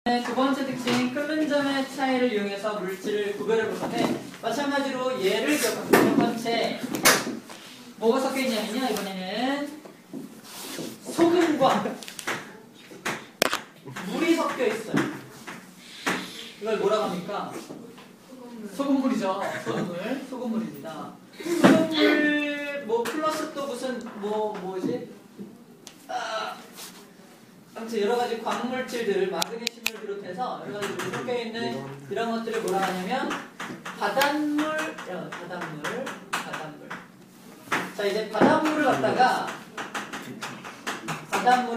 두 번째 특징, 끓는 점의 차이를 이용해서 물질을 구별해 볼 건데, 마찬가지로 얘를 기억합니다. 첫 번째, 뭐가 섞여 있냐면요, 이번에는 소금과 물이 섞여 있어요. 이걸 뭐라고 합니까? 소금물이죠. 소금물입니다. 소금물, 뭐, 플러스 또 무슨, 뭐지? 아무튼 여러 가지 광물질들, 마그네슘을 비롯해서 여러 가지 물이 섞여 있는 이런 것들을 뭐라 하냐면 바닷물. 자, 이제 바닷물을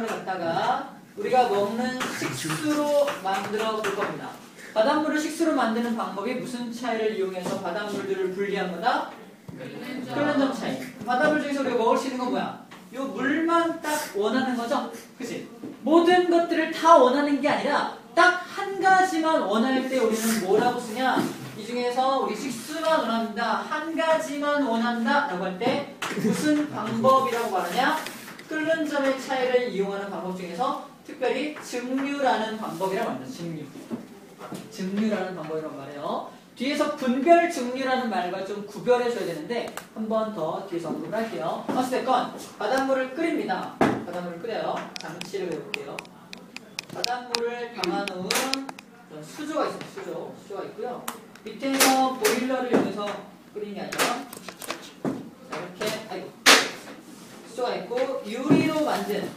갖다가 우리가 먹는 식수로 만들어 볼 겁니다. 바닷물을 식수로 만드는 방법이 무슨 차이를 이용해서 바닷물들을 분리한 거다? 끓는 점 차이. 바닷물 중에서 우리가 먹을 수 있는 건 뭐야? 요 물만 딱 원하는 거죠? 그치? 모든 것들을 다 원하는 게 아니라 딱 한 가지만 원할 때 우리는 뭐라고 쓰냐? 이 중에서 우리 식수만 원한다, 한 가지만 원한다 라고 할 때 무슨 방법이라고 말하냐? 끓는 점의 차이를 이용하는 방법 중에서 특별히 증류라는 방법이라고 합니다. 증류라는 방법이라고 말해요. 뒤에서 분별 증류라는 말과 좀 구별해줘야 되는데 한 번 더 뒤에서 언급을 할게요. 어쨌건 바닷물을 끓입니다. 바닷물을 끓여요. 장치를 해볼게요. 바닷물을 담아놓은 수조가 있어요. 수조가 있고요. 밑에서 보일러를 이용해서 끓이는 게 아니라 자, 이렇게 수조가 있고 유리로 만든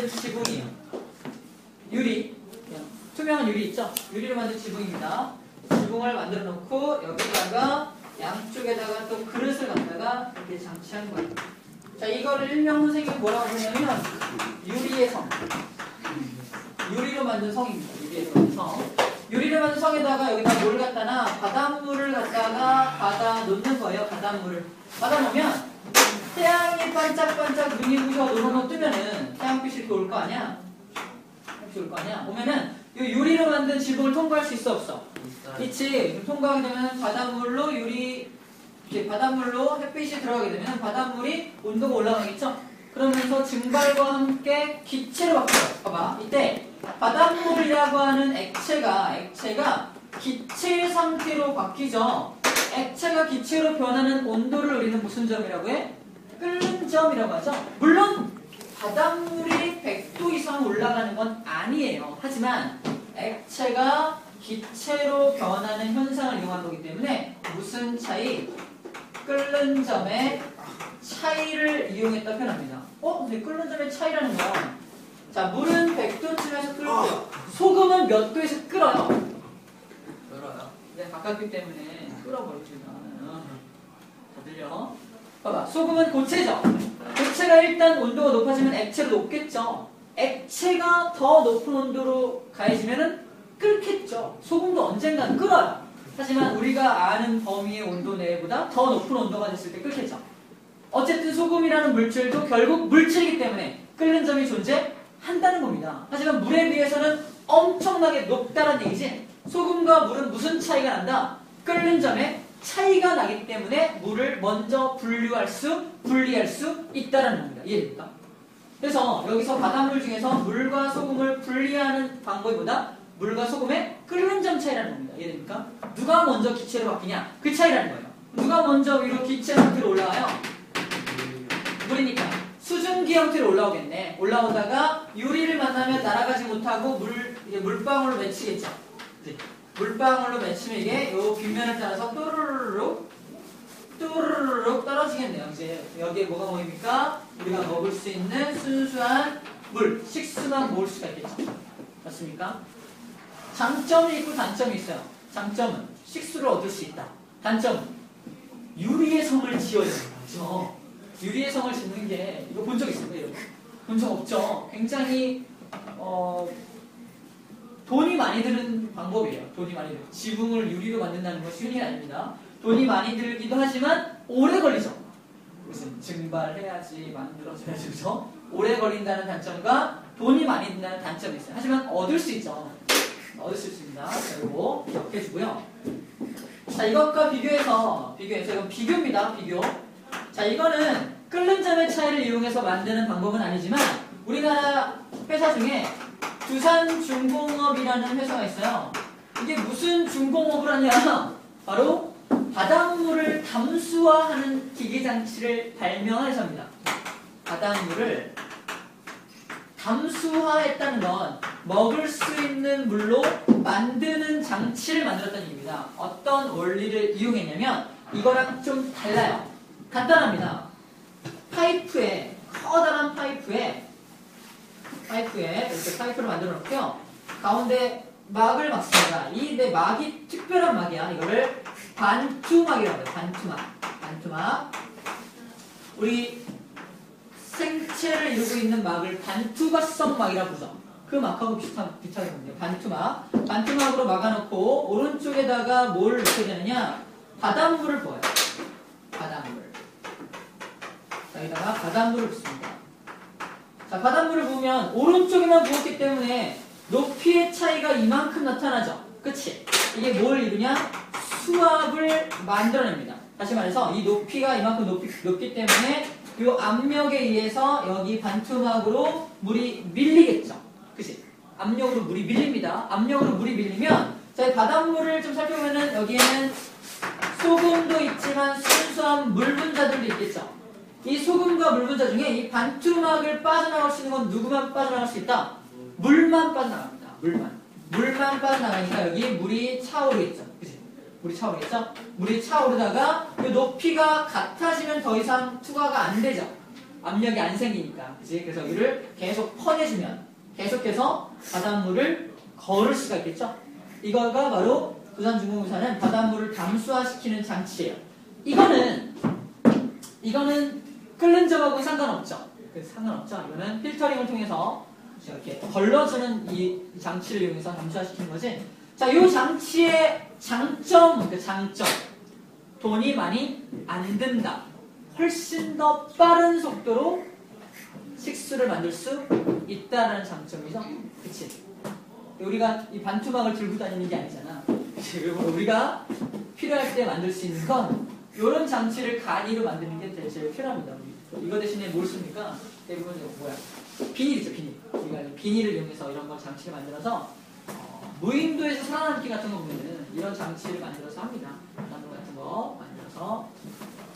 지붕이에요. 투명한 유리 있죠? 유리로 만든 지붕입니다. 지붕을 만들어 놓고 여기다가 양쪽에다가 또 그릇을 갖다가 이렇게 장치한 거예요. 자, 이거를 일명 선생님이 뭐라고 부르냐면 유리의 성. 유리로 만든 성입니다. 유리로 만든 성에다가 여기다 뭘 갖다 놔? 바닷물을 갖다가 받아 놓는 거예요. 바닷물을 받아 놓으면 태양이 반짝반짝 눈이 부셔 노노노 뜨면은 태양빛이 이렇게 올 거 아니야? 오면은 이 유리로 만든 지붕을 통과할 수 있어 없어? 있지. 통과하게 되면 바닷물로 바닷물로 햇빛이 들어가게 되면 바닷물이 온도가 올라가겠죠? 그러면서 증발과 함께 기체로 바뀌어요. 봐봐. 이때 바닷물이라고 하는 액체가 기체 상태로 바뀌죠. 액체가 기체로 변하는 온도를 우리는 무슨 점이라고 해? 끓는 점이라고 하죠. 물론 바닷물이 100도 이상 올라가는 건 아니에요. 하지만 액체가 기체로 변하는 현상을 이용한 거기 때문에 무슨 차이? 끓는 점의 차이를 이용했다 표현합니다. 근데 끓는 점의 차이라는 건 자, 물은 100도쯤에서 끓고요. 소금은 몇 도에서 끓어요? 네, 가깝기 때문에 끓어버리지. 다 들려? 봐봐. 소금은 고체죠? 고체가 일단 온도가 높아지면 액체로 녹겠죠? 액체가 더 높은 온도로 가해지면은 끓겠죠? 소금도 언젠간 끓어요. 하지만 우리가 아는 범위의 온도 내보다 더 높은 온도가 됐을 때 끓겠죠? 어쨌든 소금이라는 물질도 결국 물질이기 때문에 끓는 점이 존재한다는 겁니다. 하지만 물에 비해서는 엄청나게 높다는 얘기지. 소금과 물은 무슨 차이가 난다? 끓는 점에 차이가 나기 때문에 물을 먼저 분리할 수 있다는 겁니다. 이해됩니까? 그래서 여기서 바닷물 중에서 물과 소금을 분리하는 방법보다 물과 소금의 끓는 점 차이라는 겁니다. 이해됩니까? 누가 먼저 기체로 바뀌냐? 그 차이라는 거예요. 누가 먼저 위로 기체 상태로 올라와요? 물이니까 수증기 형태로 올라오겠네. 올라오다가 유리를 만나면 날아가지 못하고 물방울로 맺히겠죠. 물방울로 맺히면 이게 요 빗면을 따라서 또르르륵 떨어지겠네요. 이제 여기에 뭐가 모입니까? 우리가 먹을 수 있는 순수한 물, 식수만 모을 수가 있겠죠. 맞습니까? 장점이 있고 단점이 있어요. 장점은 식수를 얻을 수 있다. 단점은 유리의 성을 지어야 된다. 유리의 성을 짓는 게 이거 본 적 있습니까? 본 적 없죠. 굉장히 돈이 많이 드는 방법이에요. 지붕을 유리로 만든다는 건 쉬운 일이 아닙니다. 돈이 많이 들기도 하지만 오래 걸리죠. 무슨 증발해야지 만들어져야지, 그죠? 오래 걸린다는 단점과 돈이 많이 든다는 단점이 있어요. 하지만 얻을 수 있죠. 얻을 수 있습니다. 자, 이거 기억해주고요. 자, 이것과 비교해서 이건 비교입니다. 비교. 자, 이거는 끓는 점의 차이를 이용해서 만드는 방법은 아니지만 우리나라 회사 중에 두산중공업이라는 회사가 있어요. 이게 무슨 중공업을 하냐? 바로 바닷물을 담수화하는 기계장치를 발명한 회사입니다. 바닷물을 담수화했다는 건 먹을 수 있는 물로 만드는 장치를 만들었다는 얘기입니다. 어떤 원리를 이용했냐면 이거랑 좀 달라요. 간단합니다. 파이프에 커다란 파이프에 이렇게 파이프를 만들어 놓고요. 가운데 막을 막습니다. 이 내 막이 특별한 막이야. 이거를 반투막이라고 해요. 반투막. 우리 생체를 이루고 있는 막을 반투과성 막이라고 부르죠. 그 막하고 비슷하거든요. 반투막으로 막아놓고 오른쪽에다가 뭘 넣게 되느냐? 바닷물을 부어요. 바닷물. 여기다가 바닷물을 붓습니다. 자, 바닷물을 부으면 오른쪽에만 부었기 때문에 높이의 차이가 이만큼 나타나죠. 그치? 이게 뭘 이루냐? 수압을 만들어냅니다. 다시 말해서 이 높이가 이만큼 높기 때문에 이 압력에 의해서 여기 반투막으로 물이 밀리겠죠. 그치? 압력으로 물이 밀립니다. 압력으로 물이 밀리면 자, 바닷물을 좀 살펴보면은 여기에는 소금도 있지만 순수한 물 분자들도 있겠죠. 이 소금과 물 분자 중에 이 반투막을 빠져나갈 수 있는 건 누구만 빠져나갈 수 있다? 물만 빠져나갑니다. 물만 빠져나가니까 여기 물이 차오르겠죠. 그치? 물이 차오르겠죠? 물이 차오르다가 이 높이가 같아지면 더 이상 투과가 안 되죠. 압력이 안 생기니까. 그치? 그래서 이를 계속 퍼내주면 계속해서 바닷물을 거를 수가 있겠죠. 이거가 바로 두산중공업사는 바닷물을 담수화시키는 장치예요. 이거는 끓는 점하고는 상관없죠. 이거는 필터링을 통해서 이렇게 걸러주는 이 장치를 이용해서 담수화시키는 거지. 자, 이 장치의 장점. 돈이 많이 안 든다. 훨씬 더 빠른 속도로 식수를 만들 수 있다는 장점이죠. 그치? 우리가 이 반투막을 들고 다니는 게 아니잖아. 우리가 필요할 때 만들 수 있는 건 이런 장치를 간이로 만드는 게 제일 필요합니다. 이거 대신에 뭘 씁니까? 대부분 이거 뭐야? 비닐이죠, 비닐. 우리가 비닐을 이용해서 이런 걸 장치를 만들어서 무인도에서 살아남기 같은 거 보면은 이런 장치를 만들어서 합니다. 바닷물 같은 거 만들어서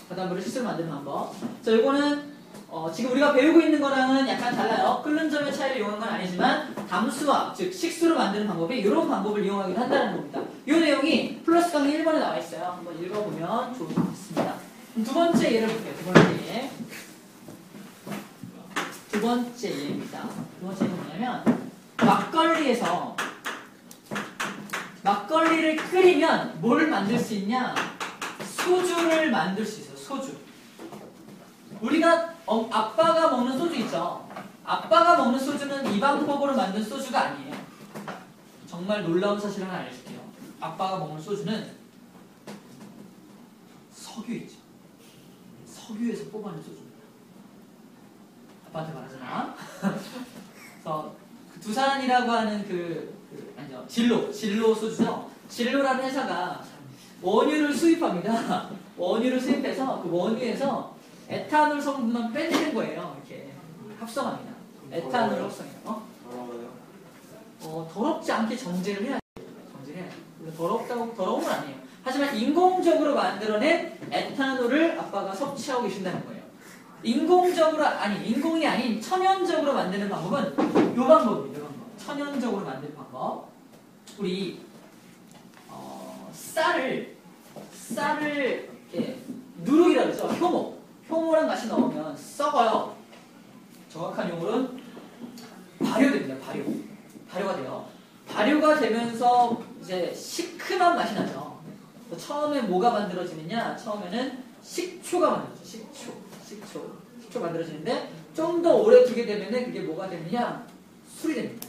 바닷물을 식수로 만드는 방법. 자, 이거는 지금 우리가 배우고 있는 거랑은 약간 달라요. 끓는 점의 차이를 이용한 건 아니지만 담수화, 즉 식수로 만드는 방법이 이런 방법을 이용하기도 한다는 겁니다. 이 내용이 플러스 강의 1번에 나와 있어요. 한번 읽어보면 좋을 것 같습니다. 두 번째 예를 볼게요. 두 번째 예입니다. 두 번째 예는 뭐냐면 막걸리를 끓이면 뭘 만들 수 있냐? 소주를 만들 수 있어요. 소주. 우리가 아빠가 먹는 소주 있죠. 아빠가 먹는 소주는 이 방법으로 만든 소주가 아니에요. 정말 놀라운 사실을 하나 알려줄게요. 아빠가 먹는 소주는 석유 있죠. 석유에서 뽑아낸 소주입니다. 아빠한테 말하잖아. 그래서 두산이라고 하는 아니죠. 진로 소주죠. 진로라는 회사가 원유를 수입합니다. 원유를 수입해서 그 원유에서 에탄올 성분만 빼내는 거예요. 이렇게 합성합니다. 에탄올 합성해요. 더럽지 않게 정제를 해야 돼요. 더러운 건 아니에요. 하지만 인공적으로 만들어낸 에탄올을 아빠가 섭취하고 계신다는 거예요. 인공이 아닌 천연적으로 만드는 방법은 이 방법입니다. 천연적으로 만드는 방법. 우리 쌀을 이렇게 누룩이라고 그러죠. 효모랑 같이 넣으면 썩어요. 정확한 용어는 발효됩니다. 발효가 돼요. 발효가 되면서 이제 시큼한 맛이 나죠. 처음에 뭐가 만들어지느냐? 처음에는 식초가 만들어져요. 식초 만들어지는데 좀 더 오래 두게 되면은 그게 뭐가 되느냐? 술이 됩니다.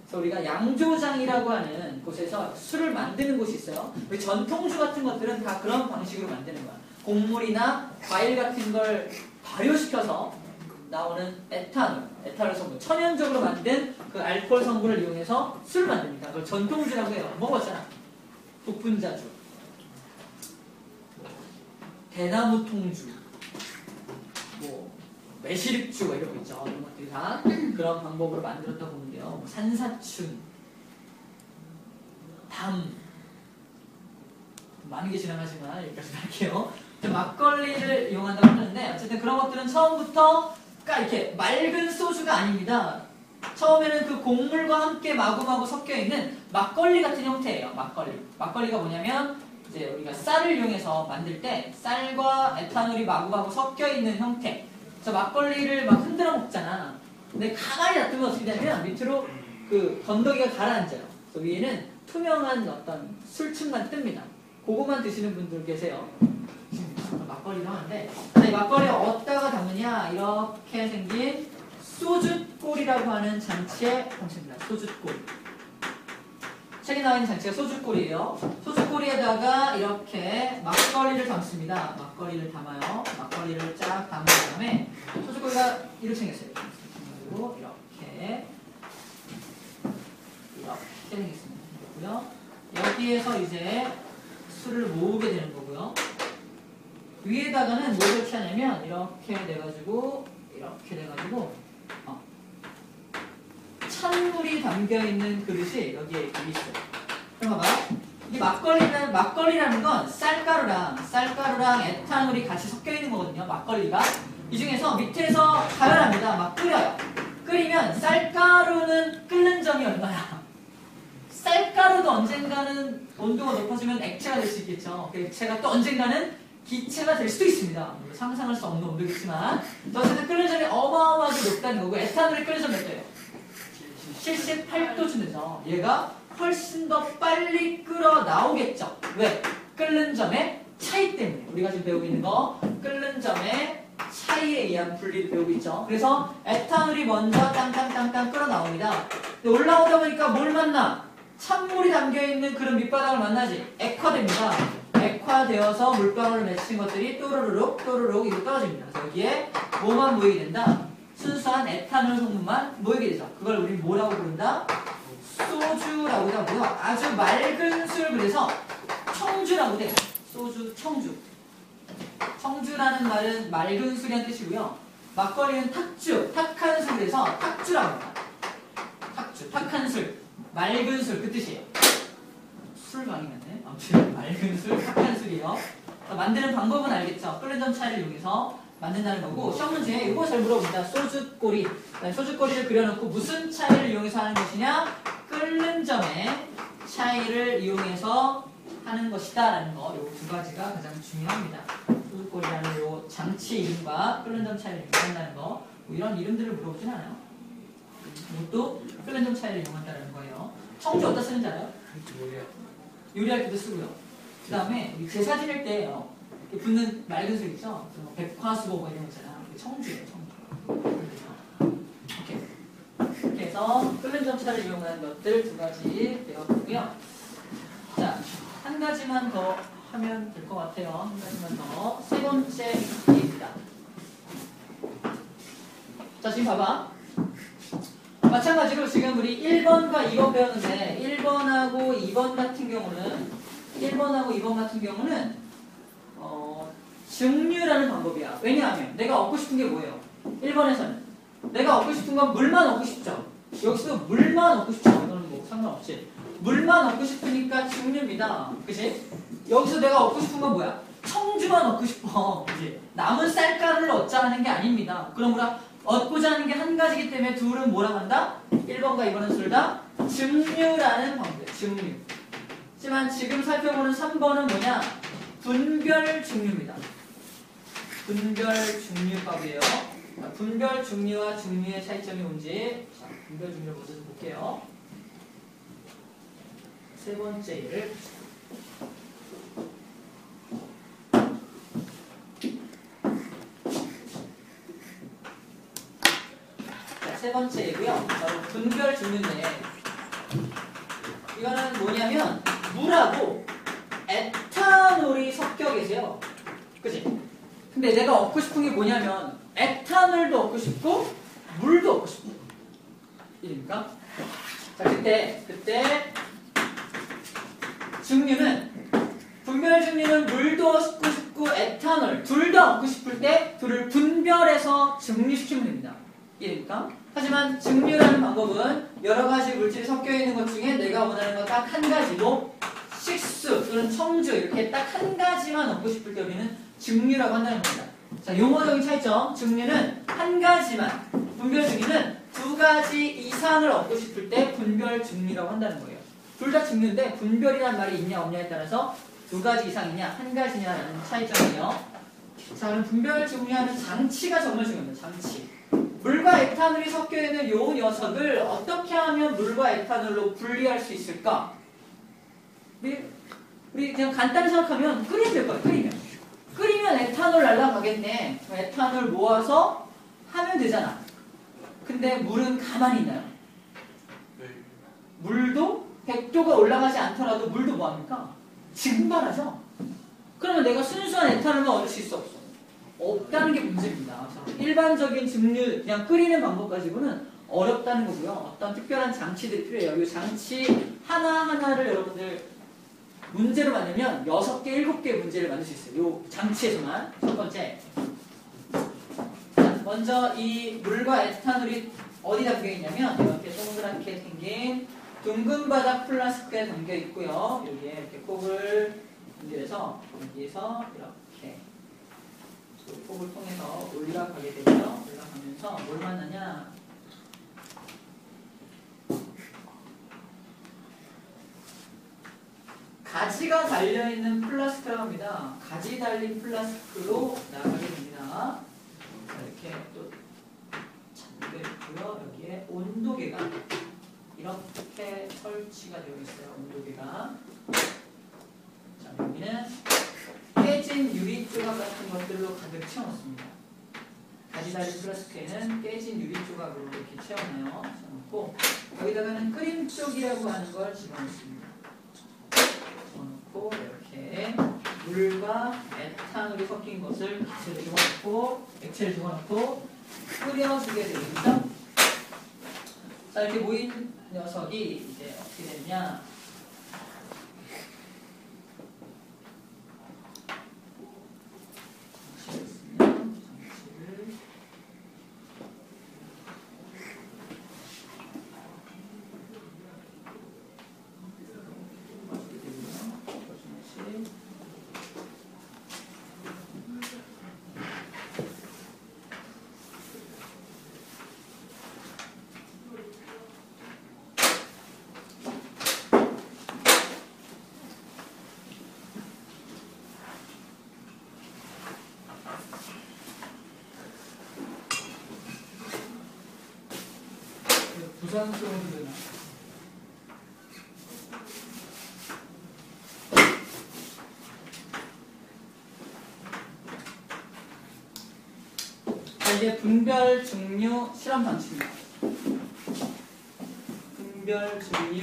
그래서 우리가 양조장이라고 하는 곳에서 술을 만드는 곳이 있어요. 우리 전통주 같은 것들은 다 그런 방식으로 만드는 거야. 곡물이나 과일 같은 걸 발효시켜서 나오는 에탄올 성분, 천연적으로 만든 그 알코올 성분을 이용해서 술을 만듭니다. 그걸 전통주라고 해요. 먹었잖아. 복분자주, 대나무 통주, 매실액주 이런 거 있죠. 이런 것들이 다 그런 방법으로 만들었다고 보면 돼요. 뭐 산사춘, 담, 많은 게 지나가지만 여기까지 할게요. 막걸리를 이용한다고 하는데 어쨌든 그런 것들은 처음부터 이렇게 맑은 소주가 아닙니다. 처음에는 그 곡물과 함께 마구마구 섞여 있는 막걸리 같은 형태예요. 막걸리가 뭐냐면 이제 우리가 쌀을 이용해서 만들 때 쌀과 에탄올이 마구마구 섞여 있는 형태. 그래서 막걸리를 막 흔들어 먹잖아. 근데 가만히 놔두면 어떻게 되냐면 밑으로 그 건더기가 가라앉아요. 그래서 위에는 투명한 어떤 술층만 뜹니다. 그거만 드시는 분들 계세요. 막걸리를 하는데 이 막걸리를 어디다가 담느냐, 이렇게 생긴 소주골이라고 하는 장치의 형태입니다. 소주골. 책에 나와 있는 장치가 소주골이에요. 소주골에다가 이렇게 막걸리를 담습니다. 막걸리를 담아요. 막걸리를 쫙 담은 다음에 소주골이가 이렇게 생겼어요. 그리고 이렇게 생겼습니다. 여기에서 이제 술을 모으게 되는 거고요. 위에다가는 뭘 이렇게 하냐면 이렇게 돼가지고 찬물이 담겨있는 그릇이 여기에 있어요. 그럼 봐봐. 이 막걸리라는 건 쌀가루랑 에탄올이 같이 섞여있는 거거든요. 막걸리가. 이 중에서 밑에서 가열합니다. 막 끓여요. 끓이면 쌀가루는 끓는 점이 얼마야? 쌀가루도 언젠가는 온도가 높아지면 액체가 될 수 있겠죠. 그 액체가 또 언젠가는 기체가 될 수도 있습니다. 상상할 수 없는 온도겠지만 어쨌든 끓는 점이 어마어마하게 높다는 거고, 에탄올이 끓는 점 몇 도예요? 78도 준대죠. 얘가 훨씬 더 빨리 끓어 나오겠죠. 왜? 끓는 점의 차이 때문에. 우리가 지금 배우고 있는 거 끓는 점의 차이에 의한 분리를 배우고 있죠. 그래서 에탄올이 먼저 땅땅땅땅 끓어 나옵니다. 근데 올라오다 보니까 뭘 만나? 찬물이 담겨있는 그런 밑바닥을 만나지. 액화됩니다. 액화되어서 물방울을 맺힌 것들이 또르르륵 이렇게 떨어집니다. 그래서 여기에 뭐만 모이게 된다? 순수한 에탄올 성분만 모이게 되죠. 그걸 우리 뭐라고 부른다? 소주라고 하고요. 아주 맑은 술, 그래서 청주라고 돼요. 소주, 청주. 청주라는 말은 맑은 술이란 뜻이고요. 막걸리는 탁주, 탁한 술, 그래서 탁주라고 합니다. 탁한 술, 맑은 술, 그 뜻이에요. 술 강의였네. 아무튼 맑은 술, 탁한 술이에요. 만드는 방법은 알겠죠? 끓는 점 차이를 이용해서 만든다는 거고, 시험 문제에 이거 잘 물어봅니다. 소주꼬리. 소주꼬리를 그려놓고 무슨 차이를 이용해서 하는 것이냐? 끓는 점의 차이를 이용해서 하는 것이다 라는 거, 요 두 가지가 가장 중요합니다. 소주꼬리라는 요 장치 이름과 끓는 점 차이를 이용한다는 거, 뭐 이런 이름들을 물어보진 않아요. 이것도 끓는 점 차이를 이용한다는 거예요. 청주 어디다 쓰는지 알아요? 요리할 때도 쓰고요. 그 다음에 제사 지낼 때 붓는 맑은 술 있죠? 백화수고 뭐 이런 거 있잖아. 청주예요, 청주. 오케이. 이렇게 해서 끓는 점 차이를 이용하는 것들 두 가지 배웠고요. 자, 한 가지만 더 하면 될 것 같아요. 한 가지만 더. 세 번째 얘기입니다. 자, 지금 봐봐. 마찬가지로 지금 우리 1번과 2번 배웠는데 1번하고 2번 같은 경우는 증류라는 방법이야. 왜냐하면 내가 얻고 싶은 게 뭐예요? 1번에서는 내가 얻고 싶은 건 물만 얻고 싶죠. 여기서도 물만 얻고 싶죠. 이거는 뭐 상관없지. 물만 얻고 싶으니까 증류입니다. 그치? 여기서 내가 얻고 싶은 건 뭐야? 청주만 얻고 싶어. 그치? 남은 쌀가루를 얻자 하는 게 아닙니다. 그럼 우리가 얻고자 하는 게 한 가지이기 때문에 둘은 뭐라고 한다? 1번과 2번은 둘 다 증류라는 방법이에요. 증류. 하지만 지금 살펴보는 3번은 뭐냐? 분별 증류입니다. 분별 증류법이에요. 분별 증류와 증류의 차이점이 뭔지, 자, 분별 증류 먼저 좀 볼게요. 세 번째 예를. 세 번째 예고요. 분별 증류인데 이거는 뭐냐면 물하고 에탄올이 섞여 계세요. 그치? 근데 내가 얻고 싶은 게 뭐냐면 에탄올도 얻고 싶고 물도 얻고 싶고. 이해됩니까? 자, 그때 증류는 분별 증류는 물도 얻고 싶고 에탄올 둘 다 얻고 싶을 때 둘을 분별해서 증류시키면 됩니다. 이해됩니까? 하지만 증류라는 방법은 여러 가지 물질이 섞여 있는 것 중에 내가 원하는 건 딱 한 가지로 식수 또는 청주 이렇게 딱 한 가지만 얻고 싶을 때 우리는 증류라고 한다는 겁니다. 자, 용어적인 차이점. 증류는 한 가지만, 분별 증류는 두 가지 이상을 얻고 싶을 때 분별 증류라고 한다는 거예요. 둘 다 증류인데 분별이란 말이 있냐 없냐에 따라서 두 가지 이상이냐 한 가지냐라는 차이점이에요. 자, 그럼 분별 증류하는 장치가 정말 중요합니다. 장치. 물과 에탄올이 섞여 있는 요 녀석을 어떻게 하면 물과 에탄올로 분리할 수 있을까? 우리 그냥 간단히 생각하면 끓이면 될 거예요. 끓이면 에탄올 날라가겠네. 에탄올 모아서 하면 되잖아. 근데 물은 가만히 있나요? 물도 100도가 올라가지 않더라도 물도 뭐합니까? 증발하죠. 그러면 내가 순수한 에탄올만 얻을 수 있어 없어? 없다는 게 문제입니다. 일반적인 증류 그냥 끓이는 방법 가지고는 어렵다는 거고요. 어떤 특별한 장치들이 필요해요. 이 장치 하나하나를 여러분들 문제로 만들면 6개, 7개의 문제를 만들 수 있어요. 이 장치에서만. 첫 번째. 자, 먼저 이 물과 에탄올이 어디다 담겨 있냐면 이렇게 동그랗게 생긴 둥근 바닥 플라스크에 담겨 있고요. 여기에 이렇게 콕을 연결해서 여기에서 이렇게 콕을 통해서 올라가게 되죠. 올라가면서 뭘 만나냐? 가지가 달려있는 플라스크라고 합니다. 가지 달린 플라스크로 나가게 됩니다. 자, 이렇게 또 잠겨있고요. 여기에 온도계가 이렇게 설치가 되어 있어요. 온도계가. 자, 여기는 깨진 유리 조각 같은 것들로 가득 채워놓습니다. 가지 달린 플라스크에는 깨진 유리 조각으로 이렇게 채워놔요. 채워놓고 여기다가는 크림 쪽이라고 하는 걸 집어넣습니다. 이렇게 물과 에탄올이 섞인 것을 액체를 집어넣고 끓여주게 되겠죠. 자, 이렇게 모인 녀석이 이제 어떻게 되느냐? 부산스러운 데나. 이제 분별 증류 실험 장치입니다. 분별 증류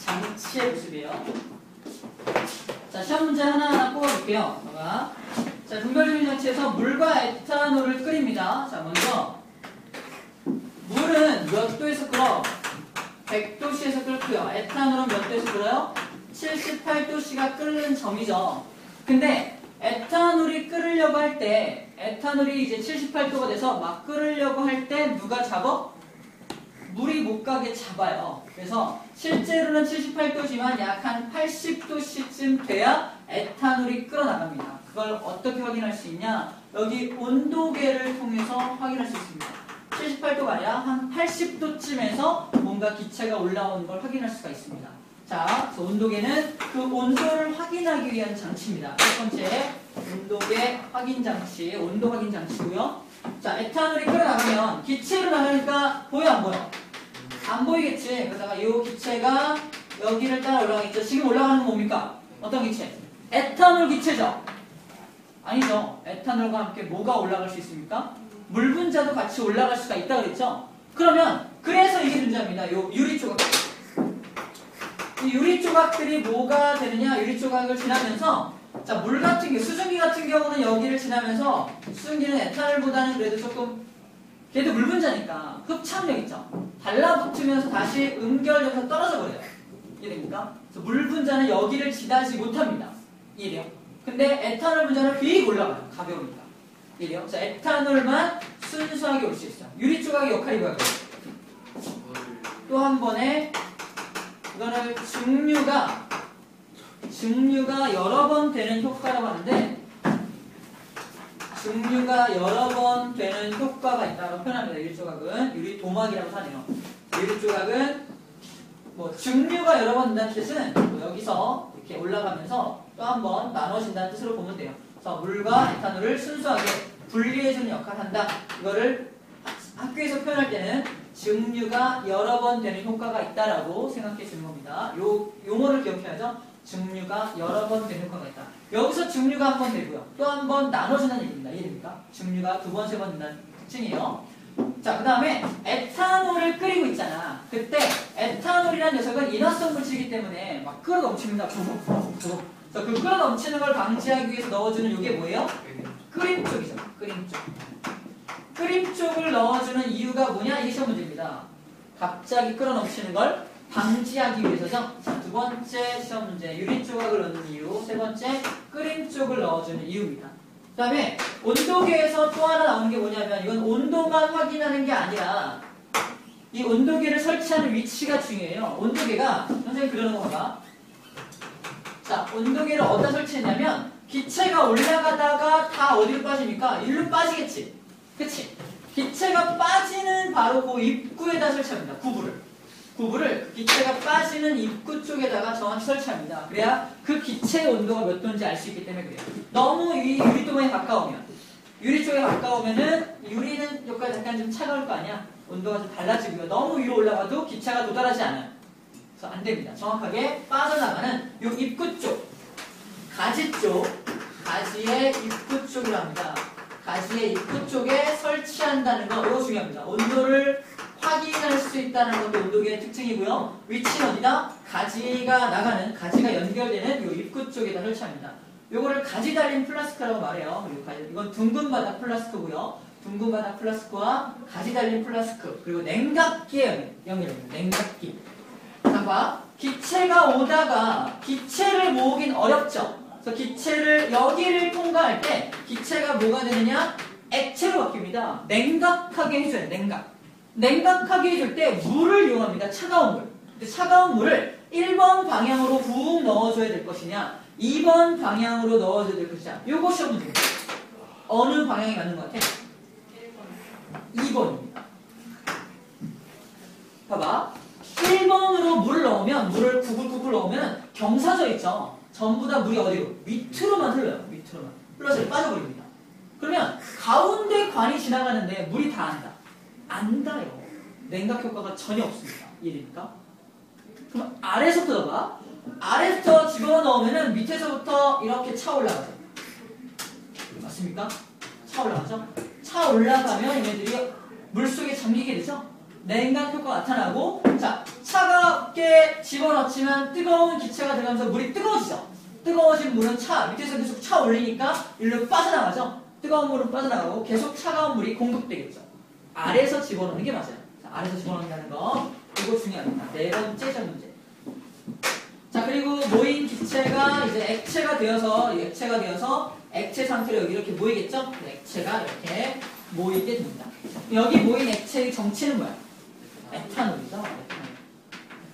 장치의 모습이에요. 자, 시험 문제 하나하나 뽑아볼게요. 자, 분별 증류 장치에서 물과 에탄올을 끓입니다. 자, 먼저 물은 몇 도에서 끓어? 100도씨에서 끓고요. 에탄올은 몇 도에서 끓어요? 78도씨가 끓는 점이죠. 근데 에탄올이 끓으려고 할 때, 에탄올이 이제 78도가 돼서 막 끓으려고 할 때 누가 잡아? 물이 못 가게 잡아요. 그래서 실제로는 78도지만 약 한 80도씨쯤 돼야 에탄올이 끓어나갑니다. 그걸 어떻게 확인할 수 있냐? 여기 온도계를 통해서 확인할 수 있습니다. 78도가 아니라 한 80도쯤에서 뭔가 기체가 올라오는 걸 확인할 수가 있습니다. 자, 온도계는 그 온도를 확인하기 위한 장치입니다. 첫 번째, 온도계 확인 장치, 온도 확인 장치고요. 자, 에탄올이 끓어나가면 기체로 나가니까 보여 안 보여? 안 보이겠지. 그러다가 이 기체가 여기를 따라 올라가겠죠. 지금 올라가는 건 뭡니까? 어떤 기체? 에탄올 기체죠. 아니죠. 에탄올과 함께 뭐가 올라갈 수 있습니까? 물 분자도 같이 올라갈 수가 있다 그랬죠? 그러면 그래서 이게 존재합니다. 요 유리 조각. 이 유리 조각들이 뭐가 되느냐? 유리 조각을 지나면서 자, 물 같은 게 수증기 같은 경우는 여기를 지나면서 수증기는 에탄올보다는 그래도 조금 걔도 물 분자니까 흡착력 있죠? 달라붙으면서 다시 응결되면서 떨어져 버려요. 이해됩니까? 그래서 물 분자는 여기를 지나지 못합니다. 이해돼요? 근데 에탄올 분자는 휙 올라가요. 가벼우니까. 이래요. 자, 에탄올만 순수하게 올 수 있어요. 유리 조각의 역할이 뭐야? 또 한 번에 이거는 증류가 여러 번 되는 효과라고 하는데 증류가 여러 번 되는 효과가 있다고 표현합니다. 유리 조각은 유리 도막이라고 하네요. 유리 조각은 뭐 증류가 여러 번 된다는 뜻은 뭐 여기서 이렇게 올라가면서 또 한 번 나눠진다는 뜻으로 보면 돼요. 그래서 물과 에탄올을 순수하게 분리해주는 역할을 한다. 이거를 학교에서 표현할 때는 증류가 여러 번 되는 효과가 있다라고 생각해 주는 겁니다. 요 용어를 기억해야죠. 증류가 여러 번 되는 효과가 있다. 여기서 증류가 한 번 되고요. 또 한 번 나눠주는 얘기입니다. 이해됩니까? 증류가 두 번, 세 번 된다는 특징이에요. 자, 그 다음에 에탄올을 끓이고 있잖아. 그때 에탄올이라는 녀석은 인화성 물질이기 때문에 막 끓어 넘칩니다. 그래서 그 끓어 넘치는 걸 방지하기 위해서 넣어주는 이게 뭐예요? 끓임 쪽이죠. 끓임 쪽. 끓임 쪽을 넣어주는 이유가 뭐냐? 이게 시험 문제입니다. 갑자기 끓어 넘치는 걸 방지하기 위해서죠. 자, 두 번째 시험 문제. 유리 조각을 넣는 이유. 세 번째, 끓임 쪽을 넣어주는 이유입니다. 그 다음에 온도계에서 또 하나 나오는 게 뭐냐면 이건 온도만 확인하는 게 아니라 이 온도계를 설치하는 위치가 중요해요. 온도계가 선생님 그려놓은 거 봐봐. 자, 온도계를 어디다 설치했냐면 기체가 올라가다가 다 어디로 빠집니까? 일로 빠지겠지. 그치? 기체가 빠지는 바로 그 입구에다 설치합니다. 구부를 기체가 빠지는 입구 쪽에다가 정확히 설치합니다. 그래야 그 기체의 온도가 몇 도인지 알 수 있기 때문에 그래요. 너무 유리 도막에 가까우면 유리 쪽에 가까우면은 유리는 여기까지 약간 좀 차가울 거 아니야? 온도가 좀 달라지고요. 너무 위로 올라가도 기체가 도달하지 않아요. 그래서 안 됩니다. 정확하게 빠져나가는 요 입구 쪽, 가지 쪽, 가지의 입구 쪽이라 합니다. 가지의 입구 쪽에 설치한다는 거 이거 중요합니다. 온도를 확인할 수 있다는 것도 온도계의 특징이고요. 위치는 어디다? 가지가 나가는, 가지가 연결되는 요 입구 쪽에다 설치합니다. 요거를 가지 달린 플라스크라고 말해요. 이건 둥근 바닥 플라스크고요. 둥근 바닥 플라스크와 가지 달린 플라스크, 그리고 냉각기의 연결입니다. 냉각기. 자, 봐. 기체가 오다가 기체를 모으긴 어렵죠. 그래서 기체를 여기를 통과할 때 기체가 뭐가 되느냐? 액체로 바뀝니다. 냉각하게 해줘요. 냉각하게 해줄 때 물을 이용합니다. 차가운 물. 근데 차가운 물을 1번 방향으로 푹 넣어줘야 될 것이냐 2번 방향으로 넣어줘야 될 것이냐 요것이 문제입니다. 어느 방향이 맞는 것 같아? 2번입니다. 봐봐. 1번으로 물을 넣으면 물을 구글구글 넣으면 경사져 있죠. 전부 다 물이 어디로? 밑으로만 흘러요. 밑으로만. 흘러서 빠져버립니다. 그러면 가운데 관이 지나가는데 물이 다 안다. 안 닿아요. 냉각 효과가 전혀 없습니다. 이해됩니까? 그럼 아래서부터 봐. 아래부터 집어넣으면은 밑에서부터 이렇게 차 올라가죠. 맞습니까? 차 올라가죠? 차 올라가면 얘네들이 물속에 잠기게 되죠? 냉각 효과가 나타나고, 자, 차갑게 집어넣지만 뜨거운 기체가 들어가면서 물이 뜨거워지죠? 뜨거워진 물은 밑에서 계속 차 올리니까 일로 빠져나가죠? 뜨거운 물은 빠져나가고 계속 차가운 물이 공급되겠죠? 아래에서 집어넣는 게 맞아요. 자, 아래에서 집어넣는다는 거, 이거 중요합니다. 네 번째 점 문제. 자, 그리고 모인 기체가 이제 액체가 되어서 액체 상태로 여기 이렇게 모이겠죠? 액체가 이렇게 모이게 됩니다. 여기 모인 액체의 정체는 뭐야? 에탄올이죠.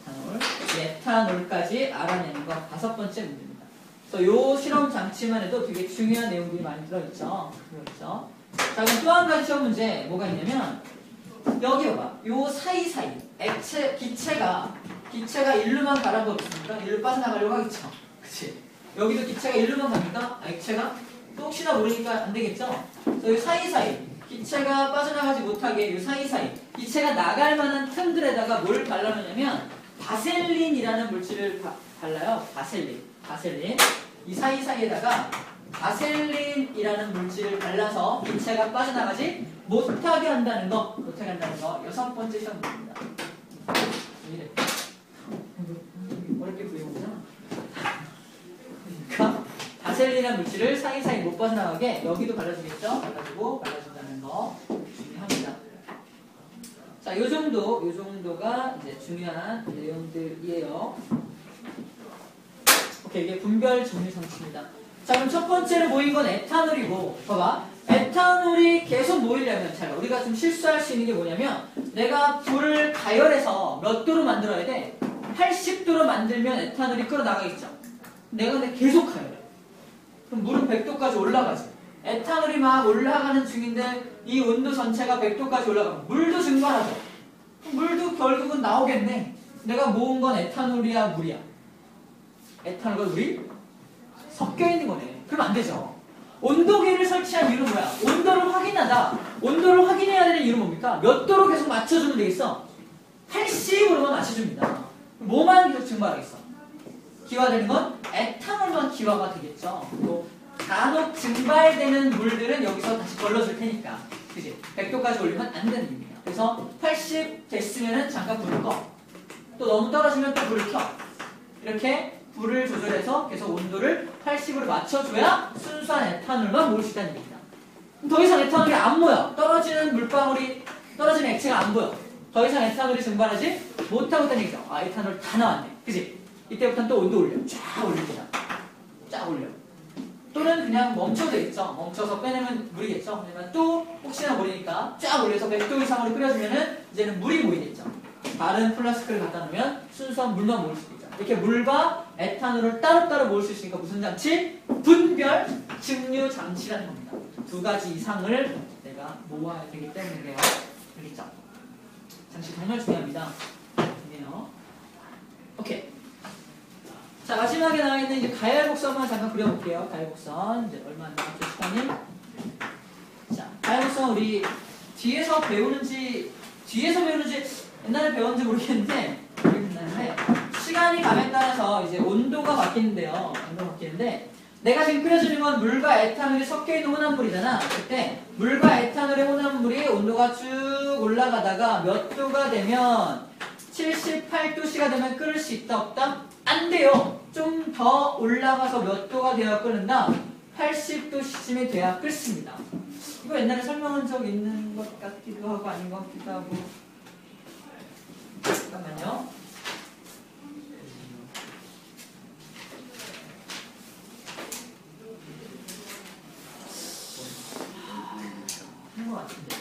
에탄올. 에탄올까지 알아내는 거 5번째 문제입니다. 그래서 요 실험 장치만 해도 되게 중요한 내용들이 많이 들어있죠. 그렇죠? 자, 그럼 또 한 가지 시험 문제 뭐가 있냐면 여기 봐봐. 요 사이사이 기체가 일로만 가라고 없습니까? 일로 빠져나가려고 하겠죠. 그치? 여기도 기체가 일로만 갑니까? 액체가? 또 혹시나 모르니까 안 되겠죠? 그래서 요 사이사이 기체가 빠져나가지 못하게 요 사이사이 기체가 나갈 만한 틈들에다가 뭘 발라놓냐면 바셀린이라는 물질을 발라요. 바셀린. 이 사이사이에다가 바셀린이라는 물질을 발라서 기체가 빠져나가지 못하게 한다는 거 6번째 시험 문제입니다. 이래. 어렵게 부여보잖아. 그러니까 바셀린이라는 물질을 사이사이 못 빠져나가게 여기도 발라주겠죠? 발라준다는 거 중요합니다. 자, 요 정도가 이제 중요한 내용들이에요. 오케이, 이게 분별 정리 장치입니다. 자, 그럼 첫 번째로 모인 건 에탄올이고, 봐봐. 에탄올이 계속 모이려면, 자, 우리가 좀 실수할 수 있는 게 뭐냐면, 내가 불을 가열해서 몇 도로 만들어야 돼? 80도로 만들면 에탄올이 끓어나가겠죠. 내가 근데 계속 가열해. 그럼 물은 100도까지 올라가지. 에탄올이 막 올라가는 중인데, 이 온도 전체가 100도까지 올라가면 물도 증발하죠. 물도 결국은 나오겠네. 내가 모은 건 에탄올이야, 물이야? 에탄올과 물이 섞여 있는 거네. 그럼 안 되죠. 온도계를 설치한 이유는 뭐야? 온도를 확인하다. 온도를 확인해야 되는 이유는 뭡니까? 몇 도로 계속 맞춰주면 되겠어? 80으로만 맞춰줍니다. 뭐만 계속 증발하겠어? 기화되는 건 에탄올만 기화가 되겠죠. 또 간혹 증발되는 물들은 여기서 다시 걸러줄 테니까. 그지? 100도까지 올리면 안 되는 이유입니다. 그래서 80 됐으면은 잠깐 불을 꺼. 또 너무 떨어지면 또 불을 켜. 이렇게 불을 조절해서 계속 온도를 80으로 맞춰줘야 순수한 에탄올만 모을 수 있다는 얘기입니다. 더 이상 에탄올이 안 모여. 떨어지는 물방울이, 떨어지는 액체가 안 보여. 더 이상 에탄올이 증발하지 못하고 있다는 얘기죠. 아, 에탄올 다 나왔네. 그치? 이때부터는 또 온도 올려. 쫙 올립니다. 쫙 올려. 또는 그냥 멈춰도 되겠죠. 멈춰서 빼내면 물이겠죠. 하지만 또 혹시나 모르니까 쫙 올려서 100도 이상으로 끓여주면은 이제는 물이 모이겠죠. 다른 플라스크를 갖다 놓으면 순수한 물만 모을 수 있죠. 이렇게 물과 에탄올을 따로따로 모을 수 있으니까 무슨 장치? 분별 증류 장치라는 겁니다. 두 가지 이상을 내가 모아야 되기 때문에요. 알겠죠? 장치 정말 중요합니다. 중요해요. 오케이. 자, 마지막에 나와 있는 이제 가열곡선만 잠깐 그려볼게요. 가열곡선. 이제 얼마 안 남았죠, 시간이. 자, 가열곡선 우리 뒤에서 배우는지 옛날에 배웠는지 모르겠는데, 시간이 감에 따라서 이제 온도가 바뀌는데요. 온도가 바뀌는데, 내가 지금 끓여주는 건 물과 에탄올이 섞여 있는 혼합물이잖아. 그때 물과 에탄올의 혼합물이 온도가 쭉 올라가다가 몇 도가 되면 78도씨가 되면 끓을 수 있다 없다? 안 돼요. 좀 더 올라가서 몇 도가 되어야 끓는다? 80도씨쯤이 돼야 끓습니다. 이거 옛날에 설명한 적 있는 것 같기도 하고 아닌 것 같기도 하고. 잠깐만요. 한 것 같은데.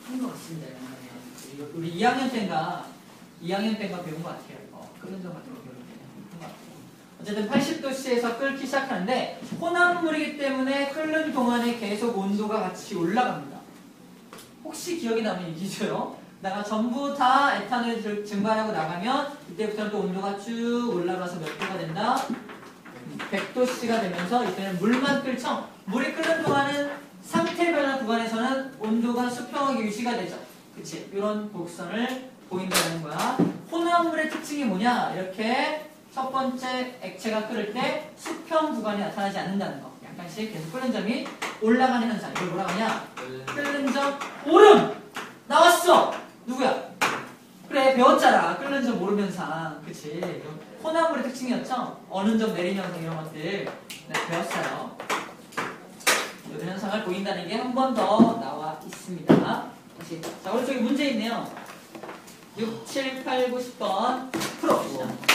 한 것 같습니다. 우리 2학년 때인가 배운 것 같아요. 끓는 점 같은 거 배울 때. 어쨌든 80도씨에서 끓기 시작하는데 혼합물이기 때문에 끓는 동안에 계속 온도가 같이 올라갑니다. 혹시 기억이 나면 얘기해줘요. 내가 전부 다 에탄올 증발하고 나가면 이때부터는 또 온도가 쭉 올라가서 몇 도가 된다? 100도씨가 되면서 이때는 물만 끓죠. 물이 끓는 동안은 상태 변화 구간에서는 온도가 수평하게 유지가 되죠. 그치? 이런 곡선을 보인다는 거야. 혼합물의 특징이 뭐냐? 이렇게 첫 번째 액체가 끓을 때 수평 구간이 나타나지 않는다는 거. 약간씩 계속 끓는 점이 올라가는 현상. 이걸 뭐라고 하냐? 끓는 점 오름! 나왔어! 누구야? 그래, 배웠잖아. 끓는 점 오름 현상. 그치? 혼합물의 특징이었죠? 어느 점 내리는 현상 이런 것들. 네, 배웠어요. 이런 현상을 보인다는 게 한 번 더 나와 있습니다. 다시. 자, 오른쪽에 문제 있네요. 6, 7, 8, 9, 10번 풀어봅시다.